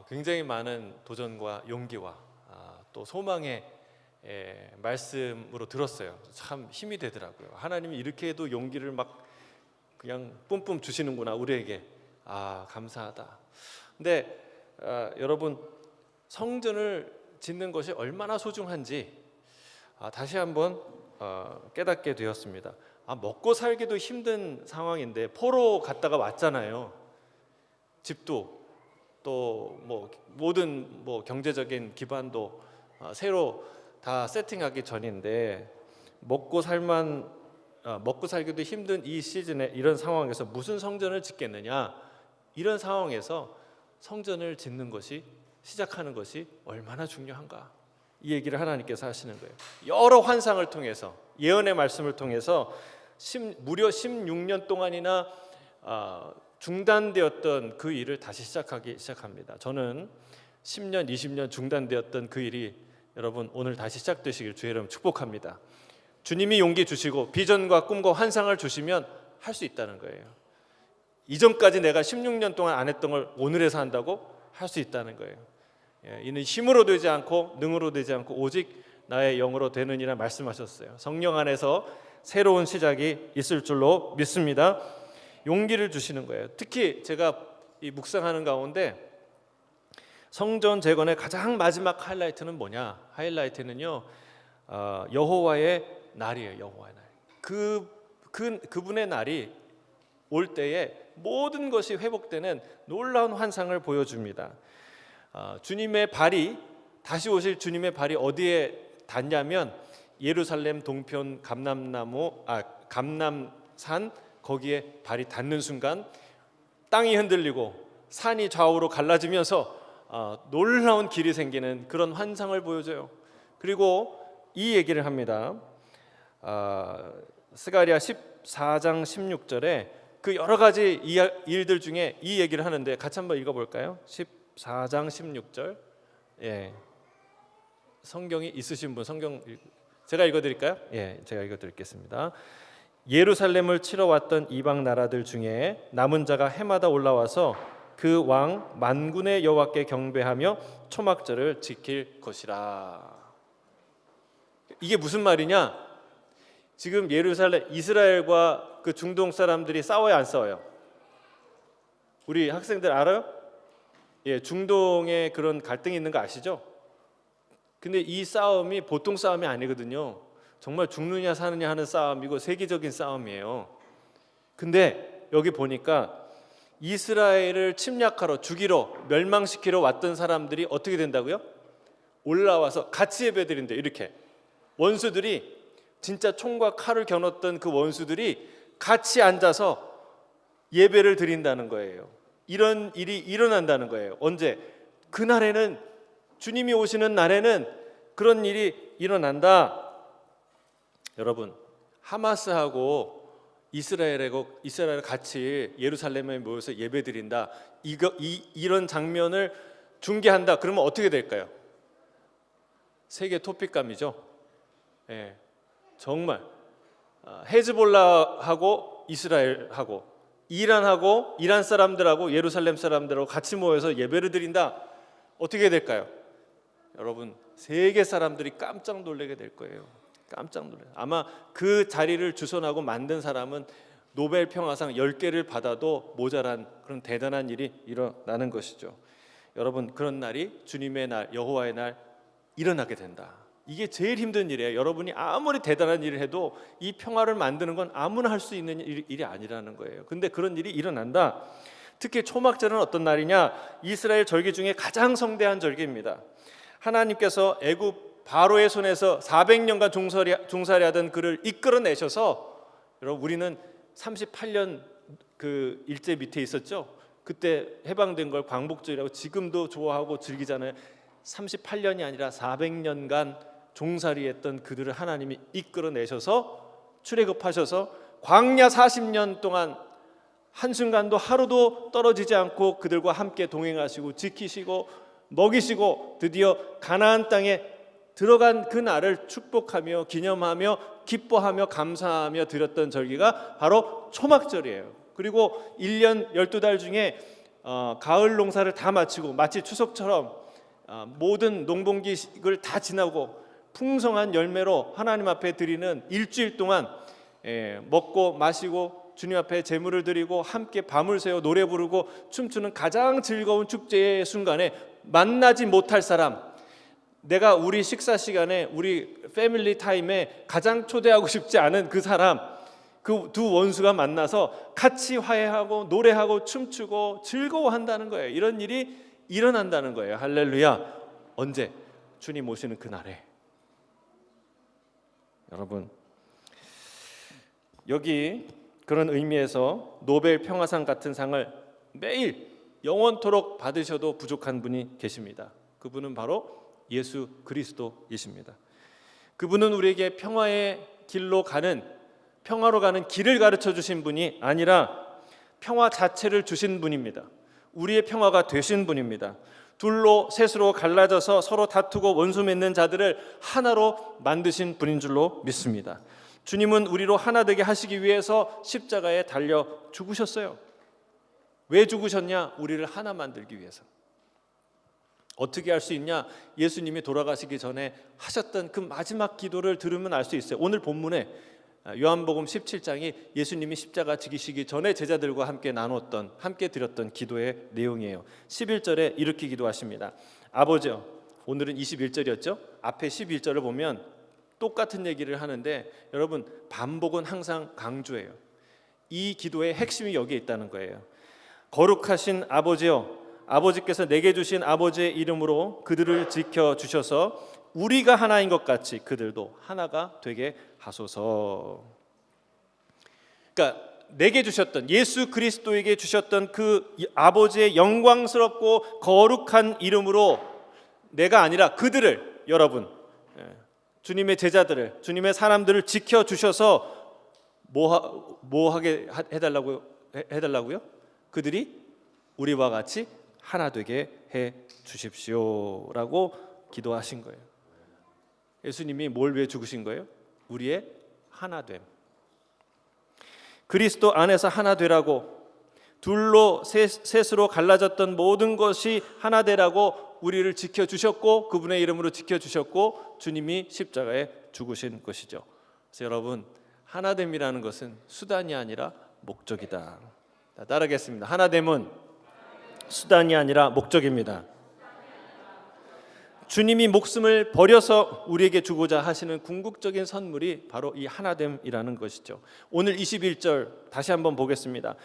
굉장히 많은 도전과 용기와 또 소망의 말씀으로 들었어요. 참 힘이 되더라고요. 하나님이 이렇게 해도 용기를 막 그냥 뿜뿜 주시는구나 우리에게. 감사하다. 근데 여러분, 성전을 짓는 것이 얼마나 소중한지 다시 한번 깨닫게 되었습니다. 먹고 살기도 힘든 상황인데 포로 갔다가 왔잖아요. 집도 또 모든 경제적인 기반도 새로 다 세팅하기 전인데 먹고 살기도 힘든 이 시즌에, 이런 상황에서 무슨 성전을 짓겠느냐, 이런 상황에서 성전을 짓는 것이, 시작하는 것이 얼마나 중요한가, 이 얘기를 하나님께서 하시는 거예요. 여러 환상을 통해서, 예언의 말씀을 통해서 무려 16년 동안이나 중단되었던 그 일을 다시 시작하기 시작합니다. 저는 10년, 20년 중단되었던 그 일이 여러분 오늘 다시 시작되시길 주의 이름 축복합니다. 주님이 용기 주시고 비전과 꿈과 환상을 주시면 할 수 있다는 거예요. 이전까지 내가 16년 동안 안 했던 걸 오늘에서 한다고 할 수 있다는 거예요. 이는 힘으로 되지 않고 능으로 되지 않고 오직 나의 영으로 되느니라 말씀하셨어요. 성령 안에서 새로운 시작이 있을 줄로 믿습니다. 용기를 주시는 거예요. 특히 제가 이 묵상하는 가운데 성전 재건의 가장 마지막 하이라이트는 뭐냐? 하이라이트는요, 여호와의 날이에요. 여호와의 날. 그분의 날이 올 때에 모든 것이 회복되는 놀라운 환상을 보여줍니다. 주님의 발이, 다시 오실 주님의 발이 어디에 닿냐면 예루살렘 동편 감람산, 거기에 발이 닿는 순간 땅이 흔들리고 산이 좌우로 갈라지면서 놀라운 길이 생기는 그런 환상을 보여줘요. 그리고 이 얘기를 합니다. 스가랴 14장 16절에 그 여러 가지 일들 중에 이 얘기를 하는데 같이 한번 읽어볼까요? 14장 16절. 성경이 있으신 분 성경 제가 읽어드릴까요? 제가 읽어드리겠습니다. 예루살렘을 치러 왔던 이방 나라들 중에 남은 자가 해마다 올라와서 그 왕 만군의 여호와께 경배하며 초막절을 지킬 것이라. 이게 무슨 말이냐? 지금 예루살렘, 이스라엘과 그 중동 사람들이 싸워요, 안 싸워요? 우리 학생들 알아요? 중동에 그런 갈등이 있는 거 아시죠? 근데 이 싸움이 보통 싸움이 아니거든요. 정말 죽느냐 사느냐 하는 싸움이고 세계적인 싸움이에요. 근데 여기 보니까 이스라엘을 침략하러, 죽이러, 멸망시키러 왔던 사람들이 어떻게 된다고요? 올라와서 같이 예배드린대. 이렇게 원수들이, 진짜 총과 칼을 겨눴던 그 원수들이 같이 앉아서 예배를 드린다는 거예요. 이런 일이 일어난다는 거예요. 언제? 그날에는, 주님이 오시는 날에는 그런 일이 일어난다. 여러분, 하마스하고 이스라엘 같이 예루살렘에 모여서 예배드린다, 이런 장면을 중계한다. 그러면 어떻게 될까요? 세계 토픽감이죠. 정말 헤즈볼라하고 이스라엘하고 이란 사람들하고 예루살렘 사람들하고 같이 모여서 예배를 드린다. 어떻게 될까요? 여러분, 세계 사람들이 깜짝 놀라게 될 거예요. 깜짝 놀라요. 아마 그 자리를 주선하고 만든 사람은 노벨 평화상 10개를 받아도 모자란 그런 대단한 일이 일어나는 것이죠. 여러분, 그런 날이 주님의 날, 여호와의 날 일어나게 된다. 이게 제일 힘든 일이에요. 여러분이 아무리 대단한 일을 해도 이 평화를 만드는 건 아무나 할 수 있는 일이 아니라는 거예요. 근데 그런 일이 일어난다. 특히 초막절은 어떤 날이냐? 이스라엘 절기 중에 가장 성대한 절기입니다. 하나님께서 애굽 바로의 손에서 400년간 종살이하던 그를 이끌어내셔서, 여러분, 우리는 38년 그 일제 밑에 있었죠. 그때 해방된 걸 광복절이라고 지금도 좋아하고 즐기잖아요. 38년이 아니라 400년간 종살이했던 그들을 하나님이 이끌어내셔서 출애굽하셔서 광야 40년 동안 한순간도 하루도 떨어지지 않고 그들과 함께 동행하시고 지키시고 먹이시고 드디어 가나안 땅에 들어간 그 날을 축복하며 기념하며 기뻐하며 감사하며 드렸던 절기가 바로 초막절이에요. 그리고 1년 12달 중에 가을 농사를 다 마치고 마치 추석처럼 모든 농번기를 다 지나고 풍성한 열매로 하나님 앞에 드리는 일주일 동안 먹고 마시고 주님 앞에 제물을 드리고 함께 밤을 새워 노래 부르고 춤추는 가장 즐거운 축제의 순간에 만나지 못할 사람, 내가 우리 식사 시간에 우리 패밀리 타임에 가장 초대하고 싶지 않은 그 사람, 그 두 원수가 만나서 같이 화해하고 노래하고 춤추고 즐거워한다는 거예요. 이런 일이 일어난다는 거예요. 할렐루야. 언제? 주님 오시는 그날에. 여러분, 여기 그런 의미에서 노벨 평화상 같은 상을 매일 영원토록 받으셔도 부족한 분이 계십니다. 그분은 바로 예수 그리스도이십니다. 그분은 우리에게 평화의 길로 가는, 평화로 가는 길을 가르쳐 주신 분이 아니라 평화 자체를 주신 분입니다. 우리의 평화가 되신 분입니다. 둘로 셋으로 갈라져서 서로 다투고 원수 맺는 자들을 하나로 만드신 분인 줄로 믿습니다. 주님은 우리로 하나 되게 하시기 위해서 십자가에 달려 죽으셨어요. 왜 죽으셨냐? 우리를 하나 만들기 위해서. 어떻게 할 수 있냐? 예수님이 돌아가시기 전에 하셨던 그 마지막 기도를 들으면 알 수 있어요. 오늘 본문에 요한복음 17장이 예수님이 십자가 지기시기 전에 제자들과 함께 나눴던, 함께 드렸던 기도의 내용이에요. 11절에 이렇게 기도하십니다. 아버지요, 오늘은 21절이었죠? 앞에 11절을 보면 똑같은 얘기를 하는데 여러분, 반복은 항상 강조해요. 이 기도의 핵심이 여기에 있다는 거예요. 거룩하신 아버지요, 아버지께서 내게 주신 아버지의 이름으로 그들을 지켜주셔서 우리가 하나인 것 같이 그들도 하나가 되게 하소서. 그러니까 내게 주셨던, 예수 그리스도에게 주셨던 그 아버지의 영광스럽고 거룩한 이름으로 내가 아니라 그들을, 여러분, 주님의 제자들을, 주님의 사람들을 지켜주셔서 뭐 하게 해달라고요? 그들이 우리와 같이 하나 되게 해 주십시오라고 기도하신 거예요. 예수님이 뭘 위해 죽으신 거예요? 우리의 하나됨. 그리스도 안에서 하나 되라고, 둘로 셋으로 갈라졌던 모든 것이 하나 되라고 우리를 지켜주셨고, 그분의 이름으로 지켜주셨고, 주님이 십자가에 죽으신 것이죠. 그래서 여러분, 하나됨이라는 것은 수단이 아니라 목적이다. 따르겠습니다. 하나됨은 수단이 아니라 목적입니다. 주님이 목숨을 버려서 우리에게 주고자 하시는 궁극적인 선물이 바로 이 하나됨이라는 것이죠. 오늘 21절 다시 한번 보겠습니다.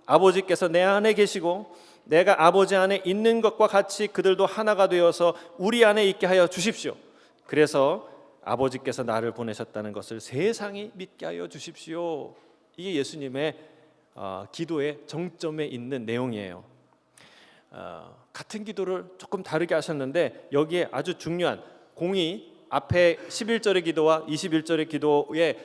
아버지께서 내 안에 계시고 내가 아버지 안에 있는 것과 같이 그들도 하나가 되어서 우리 안에 있게 하여 주십시오. 그래서 아버지께서 나를 보내셨다는 것을 세상이 믿게 하여 주십시오. 이게 예수님의 기도의 정점에 있는 내용이에요. 같은 기도를 조금 다르게 하셨는데 여기에 아주 중요한 공이 앞에 11절의 기도와 21절의 기도에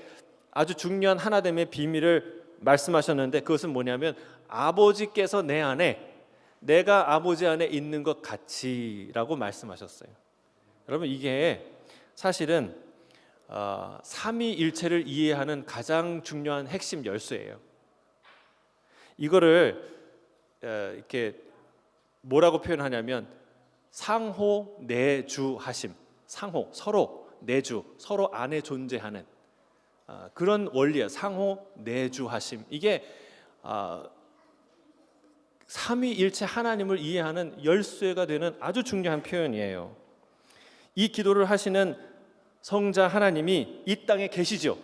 아주 중요한 하나됨의 비밀을 말씀하셨는데 그것은 뭐냐면 아버지께서 내 안에, 내가 아버지 안에 있는 것 같이라고 말씀하셨어요. 여러분, 이게 사실은 삼위일체를 이해하는 가장 중요한 핵심 열쇠예요. 이거를 이렇게 뭐라고 표현하냐면 상호 내주하심, 상호, 서로 내주, 서로 안에 존재하는 그런 원리예요. 상호 내주하심. 이게 삼위일체 하나님을 이해하는 열쇠가 되는 아주 중요한 표현이에요. 이 기도를 하시는 성자 하나님이 이 땅에 계시죠.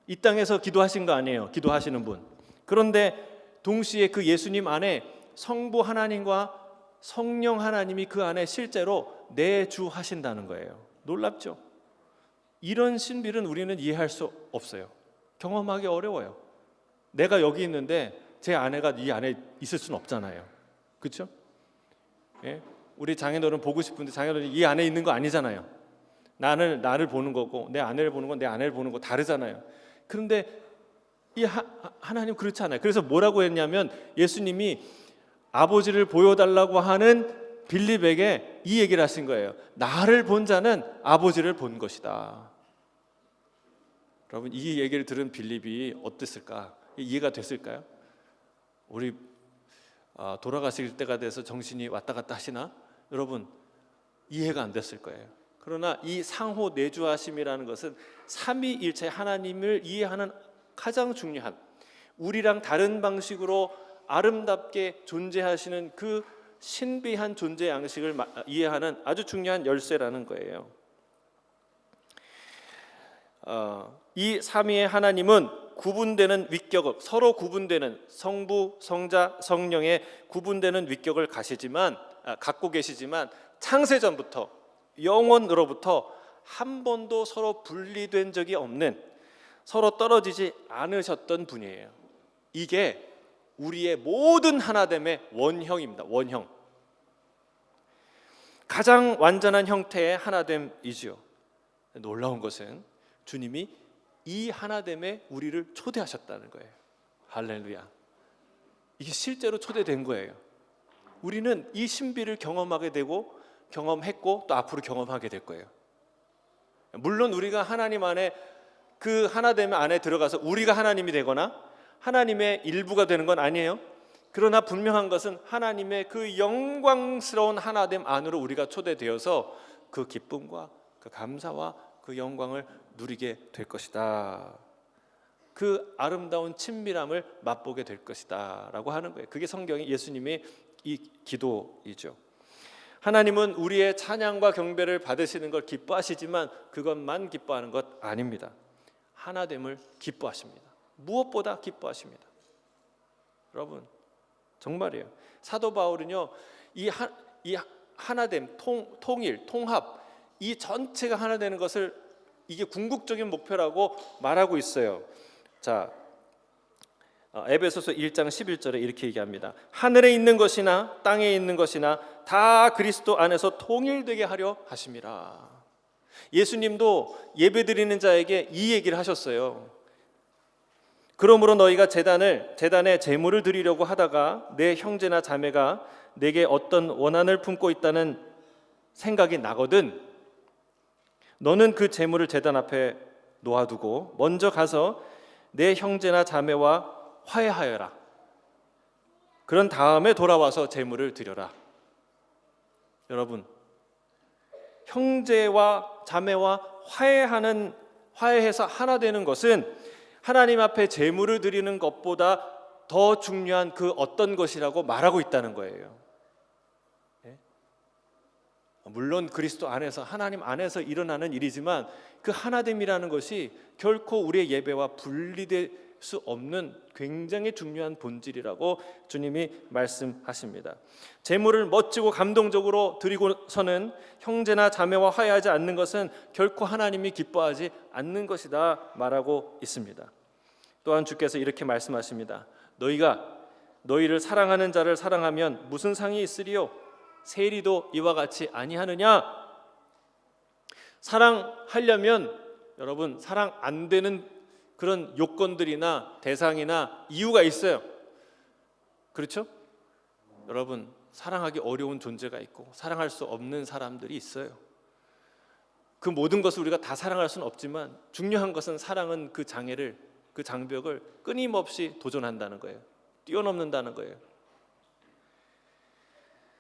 이 땅에서 기도하신 거 아니에요. 기도하시는 분. 그런데 동시에 그 예수님 안에 성부 하나님과 성령 하나님이 그 안에 실제로 내주하신다는 거예요. 놀랍죠? 이런 신비는 우리는 이해할 수 없어요. 경험하기 어려워요. 내가 여기 있는데 제 아내가 이 안에 있을 수는 없잖아요. 그렇죠? 예? 우리 장인어른 보고 싶은데 장인어른이 이 안에 있는 거 아니잖아요. 나를 보는 거고 내 아내를 보는 건 내 아내를 보는 거 다르잖아요. 그런데 이 하나님 그렇지 않아요. 그래서 뭐라고 했냐면 예수님이 아버지를 보여달라고 하는 빌립에게 이 얘기를 하신 거예요. 나를 본 자는 아버지를 본 것이다. 여러분, 이 얘기를 들은 빌립이 어땠을까? 이해가 됐을까요? 우리 돌아가실 때가 돼서 정신이 왔다 갔다 하시나? 여러분 이해가 안 됐을 거예요. 그러나 이 상호 내주하심이라는 것은 삼위일체 하나님을 이해하는 가장 중요한, 우리랑 다른 방식으로 아름답게 존재하시는 그 신비한 존재 양식을 이해하는 아주 중요한 열쇠라는 거예요. 이 삼위의 하나님은 구분되는 위격을, 서로 구분되는 성부, 성자, 성령의 구분되는 위격을 갖고 계시지만 창세전부터 영원으로부터 한 번도 서로 분리된 적이 없는, 서로 떨어지지 않으셨던 분이에요. 이게 우리의 모든 하나됨의 원형입니다. 원형. 가장 완전한 형태의 하나됨이지요. 놀라운 것은 주님이 이 하나됨에 우리를 초대하셨다는 거예요. 할렐루야. 이게 실제로 초대된 거예요. 우리는 이 신비를 경험하게 되고 경험했고 또 앞으로 경험하게 될 거예요. 물론 우리가 하나님 안에, 그 하나됨 안에 들어가서 우리가 하나님이 되거나 하나님의 일부가 되는 건 아니에요. 그러나 분명한 것은 하나님의 그 영광스러운 하나됨 안으로 우리가 초대되어서 그 기쁨과 그 감사와 그 영광을 누리게 될 것이다. 그 아름다운 친밀함을 맛보게 될 것이다 라고 하는 거예요. 그게 성경의 예수님의 이 기도이죠. 하나님은 우리의 찬양과 경배를 받으시는 걸 기뻐하시지만 그것만 기뻐하는 것 아닙니다. 하나됨을 기뻐하십니다. 무엇보다 기뻐하십니다. 여러분 정말이에요. 사도 바울은요, 이 하나됨, 통일, 통합, 이 전체가 하나 되는 것을 이게 궁극적인 목표라고 말하고 있어요. 자, 에베소서 1장 11절에 이렇게 얘기합니다. 하늘에 있는 것이나 땅에 있는 것이나 다 그리스도 안에서 통일되게 하려 하심이라. 예수님도 예배드리는 자에게 이 얘기를 하셨어요. 그러므로 너희가 제단에 제물을 드리려고 하다가 내 형제나 자매가 내게 어떤 원한을 품고 있다는 생각이 나거든 너는 그 제물을 제단 앞에 놓아두고 먼저 가서 내 형제나 자매와 화해하여라. 그런 다음에 돌아와서 제물을 드려라. 여러분, 형제와 자매와 화해해서 하나 되는 것은 하나님 앞에 제물을 드리는 것보다 더 중요한 그 어떤 것이라고 말하고 있다는 거예요. 물론 그리스도 안에서, 하나님 안에서 일어나는 일이지만 그 하나됨이라는 것이 결코 우리의 예배와 분리될 수 없는 굉장히 중요한 본질이라고 주님이 말씀하십니다. 제물을 멋지고 감동적으로 드리고서는 형제나 자매와 화해하지 않는 것은 결코 하나님이 기뻐하지 않는 것이다 말하고 있습니다. 또한 주께서 이렇게 말씀하십니다. 너희가 너희를 사랑하는 자를 사랑하면 무슨 상이 있으리요? 세리도 이와 같이 아니하느냐? 사랑하려면 여러분 사랑 안 되는 그런 요건들이나 대상이나 이유가 있어요. 그렇죠? 여러분 사랑하기 어려운 존재가 있고 사랑할 수 없는 사람들이 있어요. 그 모든 것을 우리가 다 사랑할 수는 없지만 중요한 것은 사랑은 그 장애를, 그 장벽을 끊임없이 도전한다는 거예요. 뛰어넘는다는 거예요.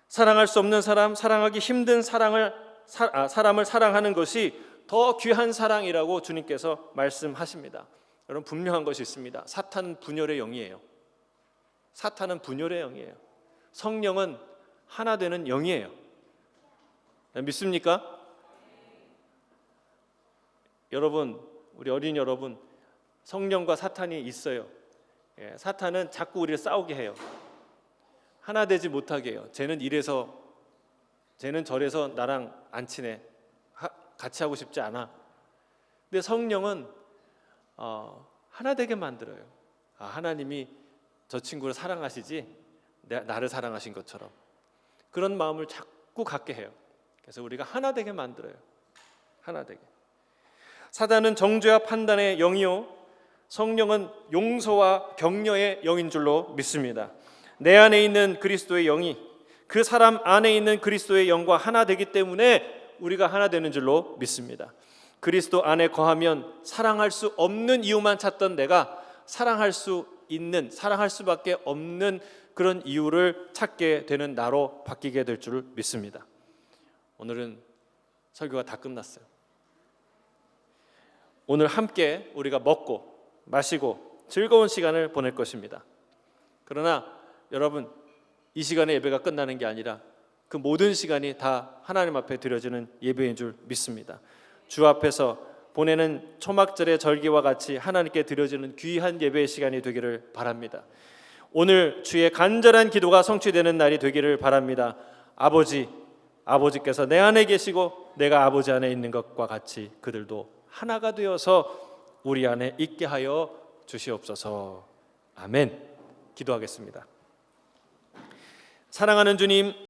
사랑할 수 없는 사람, 사랑하기 힘든 사람을 사랑하는 것이 더 귀한 사랑이라고 주님께서 말씀하십니다. 여러분 분명한 것이 있습니다. 사탄은 분열의 영이에요. 사탄은 분열의 영이에요. 성령은 하나 되는 영이에요. 믿습니까? 여러분, 우리 어린이 여러분, 성령과 사탄이 있어요. 사탄은 자꾸 우리를 싸우게 해요. 하나 되지 못하게 해요. 쟤는 이래서, 쟤는 저래서 나랑 안 친해. 같이 하고 싶지 않아. 근데 성령은 하나 되게 만들어요. 하나님이 저 친구를 사랑하시지 나를 사랑하신 것처럼 그런 마음을 자꾸 갖게 해요. 그래서 우리가 하나 되게 만들어요. 하나 되게. 사단은 정죄와 판단의 영이요 성령은 용서와 격려의 영인 줄로 믿습니다. 내 안에 있는 그리스도의 영이 그 사람 안에 있는 그리스도의 영과 하나 되기 때문에 우리가 하나 되는 줄로 믿습니다. 그리스도 안에 거하면 사랑할 수 없는 이유만 찾던 내가 사랑할 수 있는, 사랑할 수밖에 없는 그런 이유를 찾게 되는 나로 바뀌게 될 줄 믿습니다. 오늘은 설교가 다 끝났어요. 오늘 함께 우리가 먹고 마시고 즐거운 시간을 보낼 것입니다. 그러나 여러분, 이 시간에 예배가 끝나는 게 아니라 그 모든 시간이 다 하나님 앞에 드려지는 예배인 줄 믿습니다. 주 앞에서 보내는 초막절의 절기와 같이 하나님께 드려지는 귀한 예배의 시간이 되기를 바랍니다. 오늘 주의 간절한 기도가 성취되는 날이 되기를 바랍니다. 아버지께서 내 안에 계시고 내가 아버지 안에 있는 것과 같이 그들도 하나가 되어서 우리 안에 있게 하여 주시옵소서. 아멘. 기도하겠습니다. 사랑하는 주님,